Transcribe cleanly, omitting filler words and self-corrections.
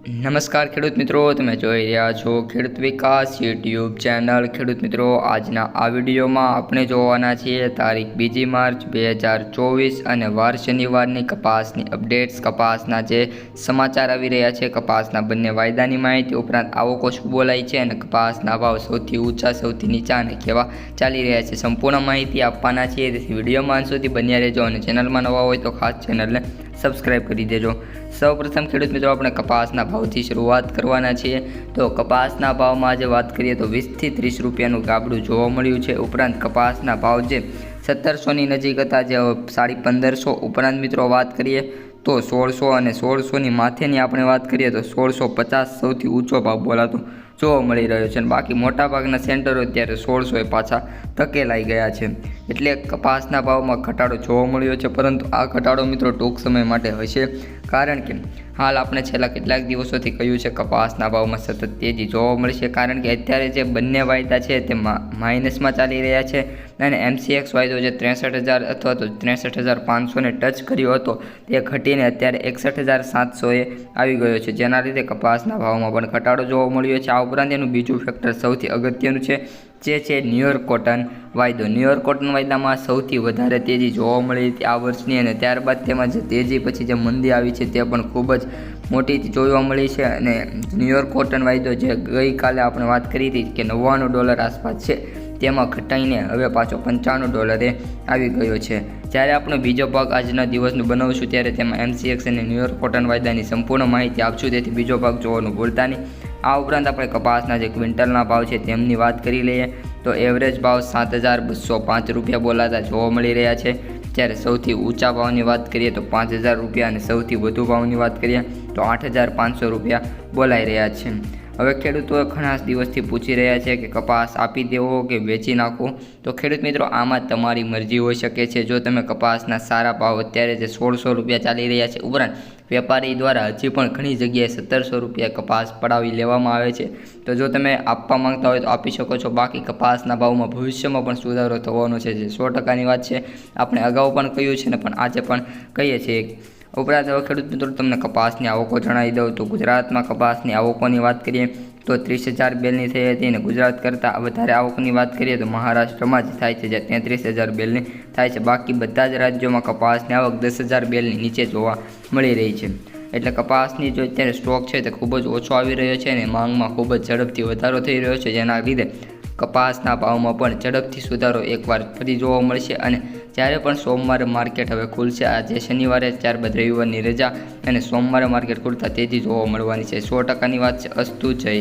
નમસ્કાર ખેડૂત મિત્રો, તમે જોઈ રહ્યા છો ખેડૂત વિકાસ યુટ્યુબ ચેનલ। ખેડૂત મિત્રો, આજના આ વિડીયોમાં આપણે જોવાના છીએ તારીખ 2 માર્ચ 2024 અને વાર શનિવારની કપાસની અપડેટ્સ, કપાસના જે સમાચાર આવી રહ્યા છે, કપાસના બંને વાયદાની માહિતી, ઉપરાંત આવકો શું બોલાઈ છે અને કપાસના ભાવ સૌથી ઊંચા સૌથી નીચા અને કેવા ચાલી રહ્યા છે, સંપૂર્ણ માહિતી આપવાના છીએ। તેથી વિડીયોમાં અંત સુધી બન્યા રહેજો અને ચેનલમાં નવા હોય તો ખાસ ચેનલને સબસ્ક્રાઈબ કરી દેજો। સૌપ્રથમ ખેડૂત મિત્રો, આપણે કપાસના ભાવથી શરૂઆત કરવાના છીએ। તો કપાસના ભાવમાં આજે વાત કરીએ તો 20 થી 30 રૂપિયાનું ગાબડું જોવા મળ્યું છે। ઉપરાંત કપાસના ભાવ જે 1700ની નજીક હતા, જે 1550 ઉપરાંત મિત્રો વાત કરીએ તો 1600 અને 1600ની માથેની આપણે વાત કરીએ તો 1650 સૌથી ઊંચો ભાવ બોલાતો જોવા મળી રહ્યો છે, અને બાકી મોટાભાગના સેન્ટરો અત્યારે 1600 પાછા ધકેલાઈ ગયા છે। એટલે કપાસના ભાવમાં ઘટાડો જોવા મળ્યો છે, પરંતુ આ ઘટાડો મિત્રો ટૂંક સમય માટે હશે, કારણ કે હાલ આપણે છેલ્લા કેટલાક દિવસોથી કહ્યું છે કપાસના ભાવમાં સતત તેજી જોવા મળશે, કારણ કે અત્યારે જે બંને વાયદા છે તે માઇનસમાં ચાલી રહ્યા છે અને MCX વાયદો જે 63000 અથવા તો 63500ને ટચ કર્યો હતો તે ઘટીને અત્યારે 61700એ આવી ગયો છે, જેના લીધે કપાસના ભાવમાં પણ ઘટાડો જોવા મળ્યો છે। આ ઉપરાંત એનું બીજું ફેક્ટર સૌથી અગત્યનું છે, જે છે ન્યુયોર્ક કોટન વાયદો। ન્યુયોર્ક કોટન વાયદામાં સૌથી વધારે તેજી જોવા મળી હતી આ વર્ષની, અને ત્યારબાદ તેમાં જે તેજી પછી જે મંદી આવી છે તે પણ ખૂબ જ મોટી જોવા મળી છે। અને ન્યુયોર્ક કોટન વાયદો જે ગઈકાલે આપણે વાત કરી હતી કે $99 આસપાસ છે, તેમાં ઘટાઈને હવે પાછો $95 આવી ગયો છે। જ્યારે આપણે બીજો ભાગ આજના દિવસનું બનાવશું ત્યારે તેમાં MCX અને ન્યુયોર્ક કોટન વાયદાની સંપૂર્ણ માહિતી આપશું, તેથી બીજો ભાગ જોવાનું ભૂલતા નહીં। આ ઉપરાંત આપણે કપાસના જે ક્વિન્ટલના ભાવ છે તેમની વાત કરી લઈએ તો એવરેજ ભાવ 7205 રૂપિયા બોલાતા જોવા મળી રહ્યા છે, જ્યારે સૌથી ઊંચા ભાવની વાત કરીએ તો 5000 રૂપિયા અને સૌથી વધુ ભાવની વાત કરીએ તો 8500 રૂપિયા બોલાઈ રહ્યા છે। હવે ખેડૂતો ઘણા દિવસથી પૂછી રહ્યા છે કે કપાસ આપી દેવો કે વેચી નાખવો, તો ખેડૂત મિત્રો આમાં તમારી મરજી હોઈ શકે છે। જો તમે કપાસના સારા ભાવ અત્યારે જે 1600 રૂપિયા ચાલી રહ્યા છે, ઉપરાંત વેપારી દ્વારા હજી પણ ઘણી જગ્યાએ 1700 રૂપિયા કપાસ પડાવી લેવામાં આવે છે, તો જો તમે આપવા માંગતા હોય તો આપી શકો છો। બાકી કપાસના ભાવમાં ભવિષ્યમાં પણ સુધારો થવાનો છે, જે 100%ની વાત છે, આપણે અગાઉ પણ કહ્યું છે ને પણ આજે પણ કહીએ છીએ। ઉપરાંત હવે ખેડૂત મિત્રો તમને કપાસની આવકો જણાવી દઉં તો ગુજરાતમાં કપાસની આવકોની વાત કરીએ તો 30000 બેલની થઈ હતી, અને ગુજરાત કરતાં વધારે આવકની વાત કરીએ તો મહારાષ્ટ્રમાં જ થાય છે, જે 33000 બેલની થાય છે। બાકી બધા જ રાજ્યોમાં કપાસની આવક 10000 બેલની નીચે જોવા મળી રહી છે। એટલે કપાસની જો અત્યારે સ્ટોક છે તે ખૂબ જ ઓછો આવી રહ્યો છે અને માંગમાં ખૂબ જ ઝડપથી વધારો થઈ રહ્યો છે, જેના લીધે કપાસના ભાવમાં પણ ઝડપથી સુધારો એકવાર ફરી જોવા મળશે। અને જ્યારે પણ સોમવારે માર્કેટ હવે ખુલશે, આજે શનિવારે, ત્યારબાદ રવિવારની રજા અને સોમવારે માર્કેટ ખુલતા તેજી જોવા મળવાની છે, 100%ની વાત છે। અસ્તુ જય।